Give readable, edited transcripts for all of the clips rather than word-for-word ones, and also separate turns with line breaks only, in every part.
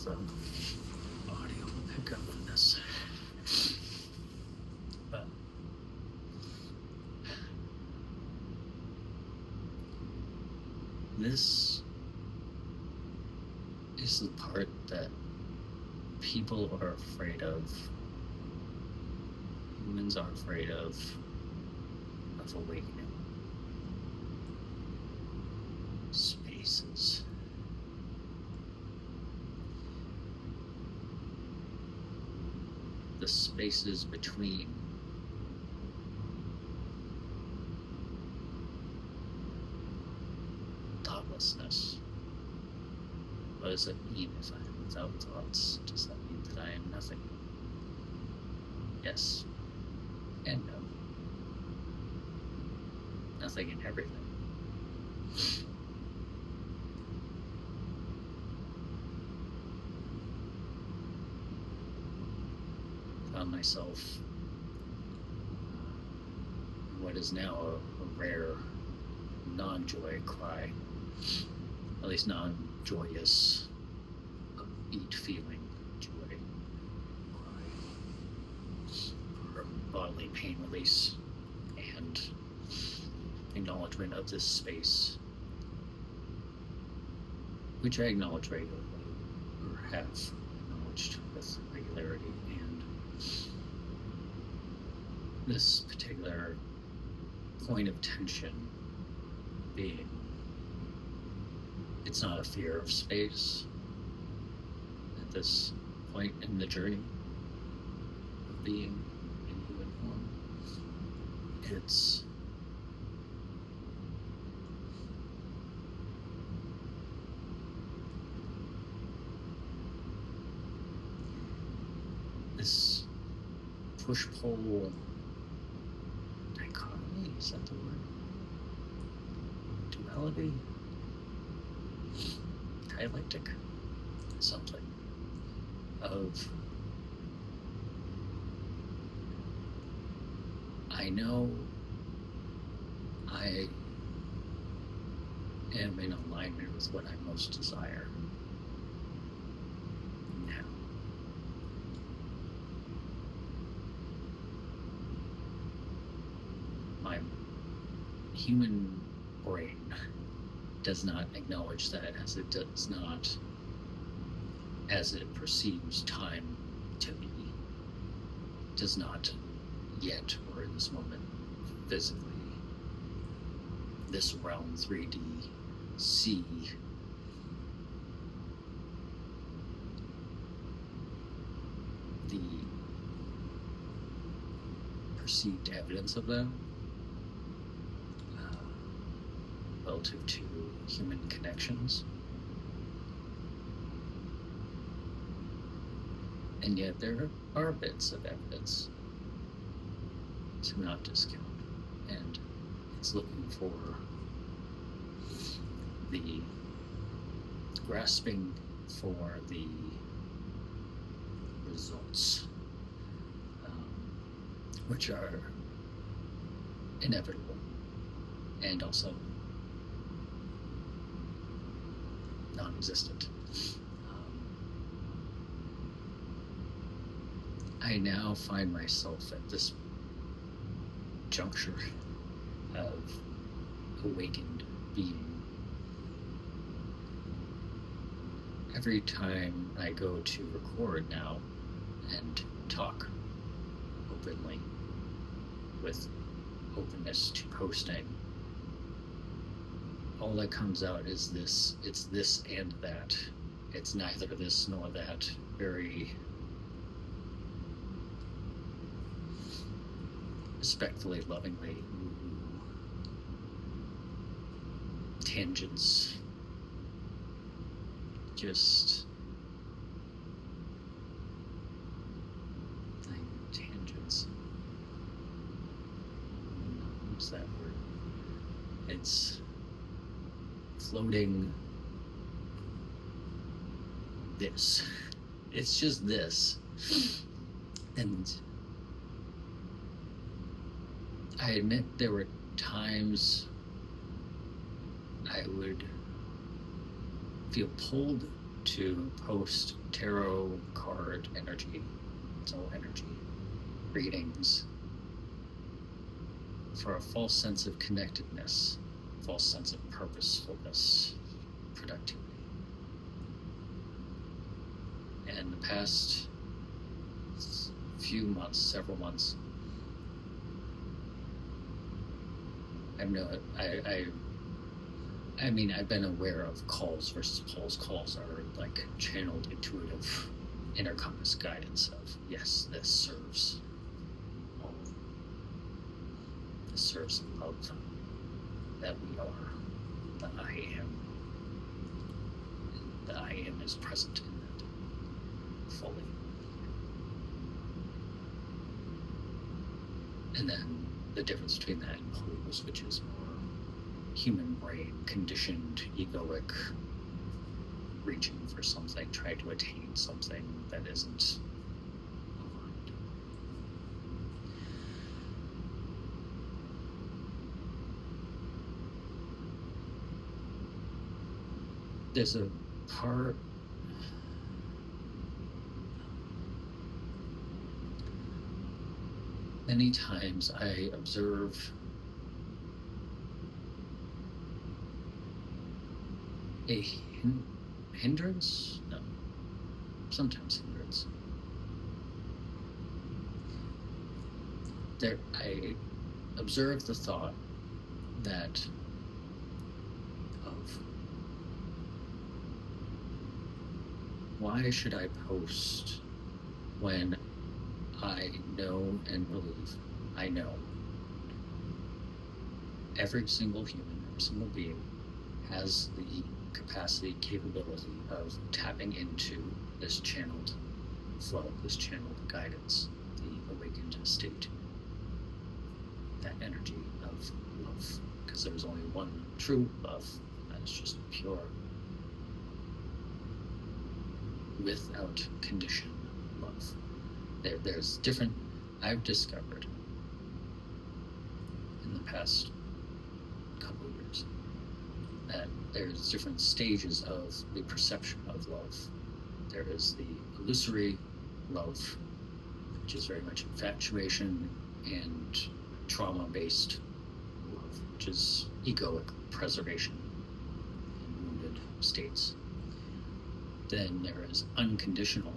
the audio will pick up for this. But this is the part that people are afraid of. Humans are afraid of awakening. Spaces. The spaces between thoughtlessness. What does it mean if I am without thoughts? Does that mean that I am nothing? Yes and no. Nothing and everything. Found myself in what is now a rare non-joy cry, at least non-joyous, upbeat feeling joy cry for bodily pain release and acknowledgement of this space, which I acknowledge regularly, or have acknowledged with regularity, and this particular point of tension being, it's not a fear of space at this point in the journey of being in human form. It's this push-pull dichotomy, is that the word? Duality? Dialectic? Something of, I know I am in alignment with what I most desire now. My human brain does not acknowledge that, as it does not, as it perceives time to be, does not yet, or in this moment, physically, this realm 3D, see the perceived evidence of them relative to human connections. And yet there are bits of evidence to not discount, and it's looking for the grasping for the results, which are inevitable and also non-existent. I now find myself at this juncture of awakened being. Every time I go to record now and talk openly with openness to posting, all that comes out is this. It's this and that. It's neither this nor that. Very respectfully, lovingly, tangents, just tangents. What's that word? It's floating this. It's just this. And I admit there were times I would feel pulled to post tarot card energy, soul energy readings for a false sense of connectedness, false sense of purposefulness, productivity. And the past few months, several months, I mean, I've been aware of calls versus pulls. Calls are like channeled, intuitive, inner compass guidance of, yes, this serves all. This serves love that we are. The I am. The I am is present in that fully. And then the difference between that and pulls, which is more human brain, conditioned, egoic, reaching for something, trying to attain something that isn't aligned. There's a part many times I observe a hindrance? No. Sometimes hindrance. There, I observe the thought that of why should I post when I know and believe, I know every single human, every single being has the capacity, capability of tapping into this channeled flow, this channeled guidance, the awakened state, that energy of love, because there's only one true love, that is just pure, without condition love. There's different, I've discovered in the past couple of years, that there's different stages of the perception of love. There is the illusory love, which is very much infatuation and trauma-based love, which is egoic preservation in wounded states. Then there is unconditional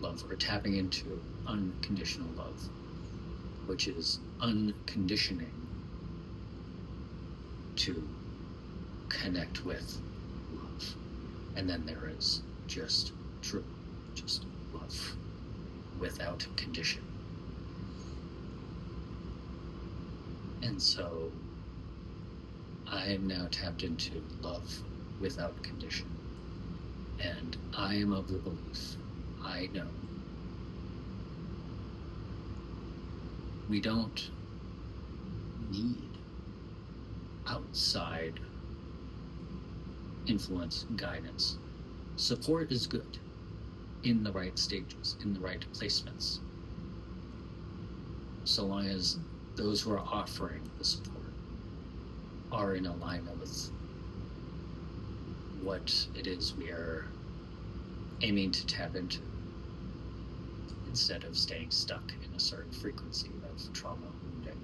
love, or tapping into unconditional love, which is unconditioning to connect with love. And then there is just true, just love without condition. And so I am now tapped into love without condition. And I am of the belief, I know, we don't need outside influence, guidance. Support is good in the right stages, in the right placements, so long as those who are offering the support are in alignment with what it is we are aiming to tap into, instead of staying stuck in a certain frequency of trauma wounding.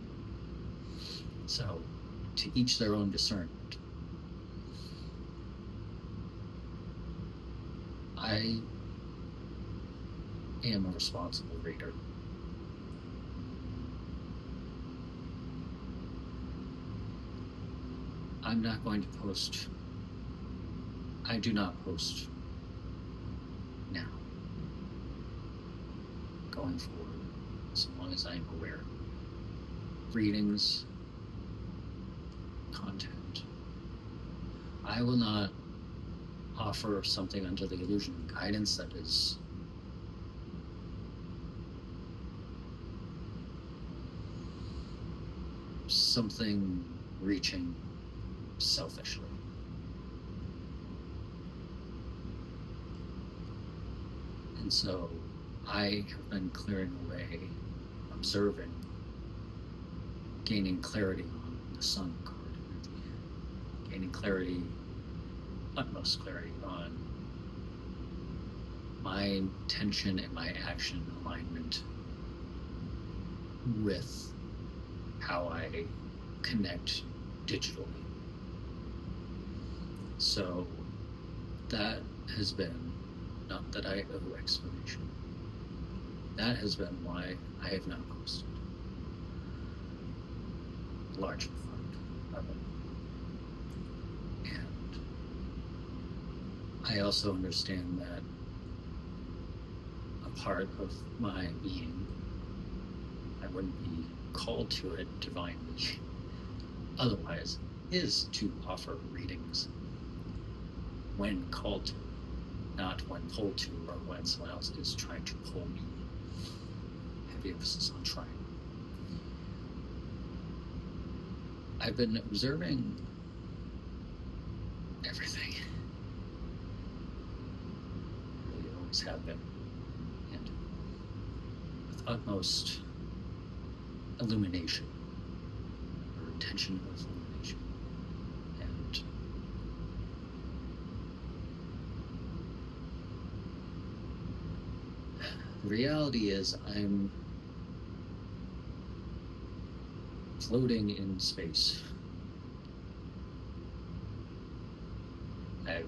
So, to each their own discernment. I am a responsible reader. I'm not going to post. I do not post now. Going forward, as long as I'm aware. Readings, content. I will not offer something under the illusion of guidance that is something reaching selfishly. And so I have been clearing away, observing, gaining clarity on the sun card, gaining clarity, utmost clarity on my intention and my action alignment with how I connect digitally. So that has been, not that I owe explanation, that has been why I have not posted a large part of it. And I also understand that a part of my being, I wouldn't be called to it divinely otherwise, is to offer readings when called to, not when pulled to, or when someone else is trying to pull me. Heavy emphasis on trying. I've been observing everything. I really always have been. And with utmost illumination, or intention of illumination. And the reality is I'm floating in space. I've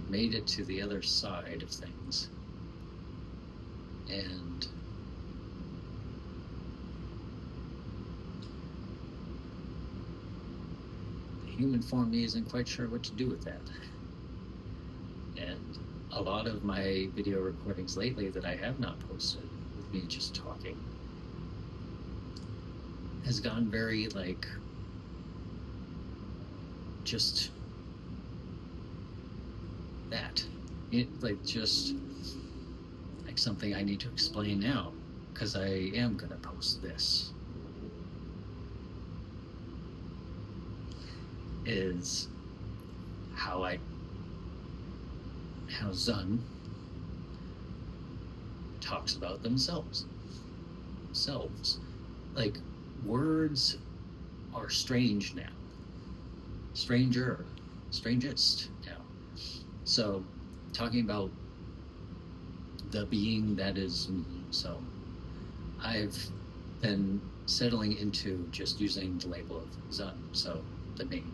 made it to the other side of things, and the human form me isn't quite sure what to do with that. And a lot of my video recordings lately that I have not posted, with me just talking, has gone very like just that. Like just like something I need to explain now, because I am gonna post this. Is how Zun talks about themselves. Like, words are strange now. Strangest now. So, talking about the being that is me. So, I've been settling into just using the label of Zun, so the name.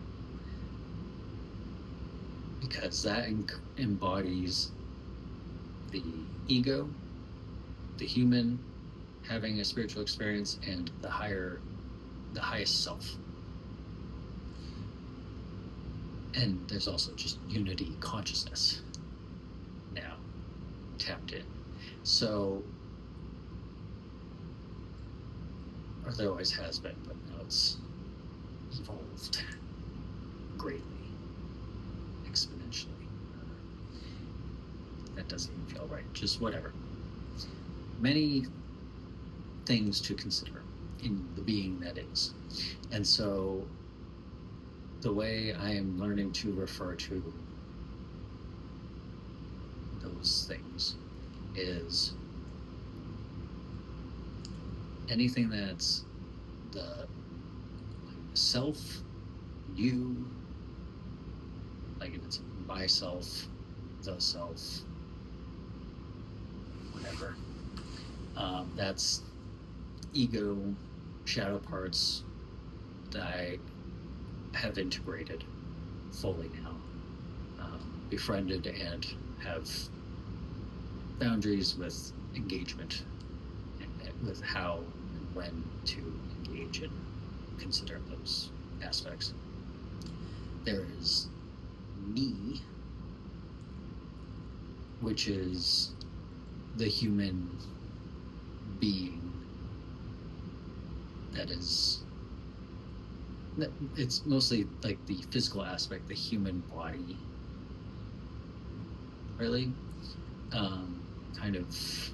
Because that embodies the ego, the human having a spiritual experience, and the highest self. And there's also just unity consciousness now tapped in. So, or there always has been, but now it's evolved greatly, exponentially. That doesn't even feel right, just whatever. Many things to consider in the being that is. And so the way I am learning to refer to those things is anything that's the self, you, like if it's myself, the self, whatever. That's ego, shadow parts that I have integrated fully now, befriended, and have boundaries with engagement, and with how and when to engage and consider those aspects. There is me, which is the human being that is, it's mostly like the physical aspect, the human body, really, kind of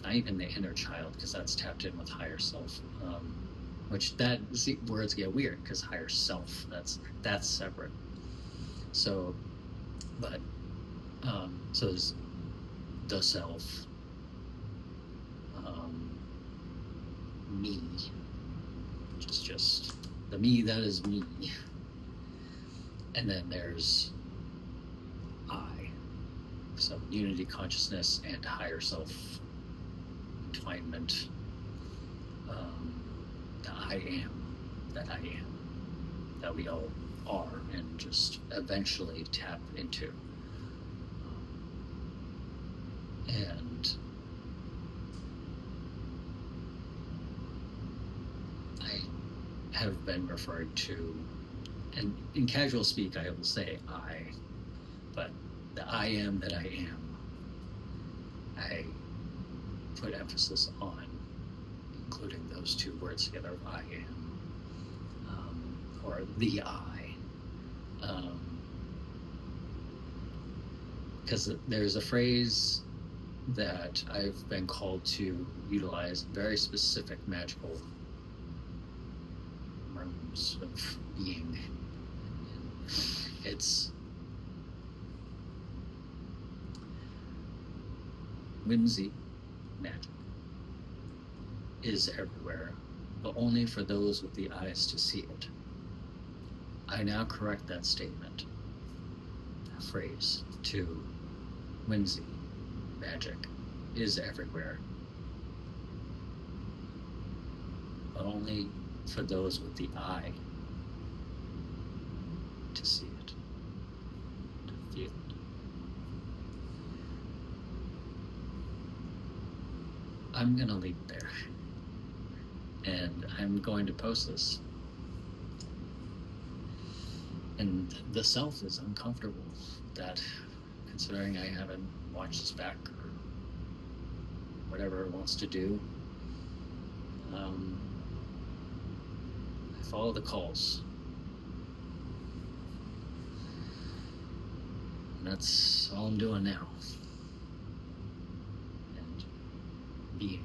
not even the inner child, because that's tapped in with higher self, which that, see, words get weird because higher self, that's separate. So, but so there's the self, me, which is just the me that is me, and then there's I. So unity consciousness and higher self entwinement. The I am, that we all are, and just eventually tap into. And I have been referred to, and in casual speak, I will say I, but the I am that I am, I put emphasis on including those two words together, I am, or the I. Because there's a phrase that I've been called to utilize very specific magical realms of being. It's whimsy magic is everywhere, but only for those with the eyes to see it. I now correct that statement, that phrase, to whimsy magic is everywhere, but only for those with the eye to see it, to feel it. I'm gonna leave it there, and I'm going to post this. And the self is uncomfortable with that, considering I haven't watched this back or whatever it wants to do. I follow the calls. And that's all I'm doing now. And being.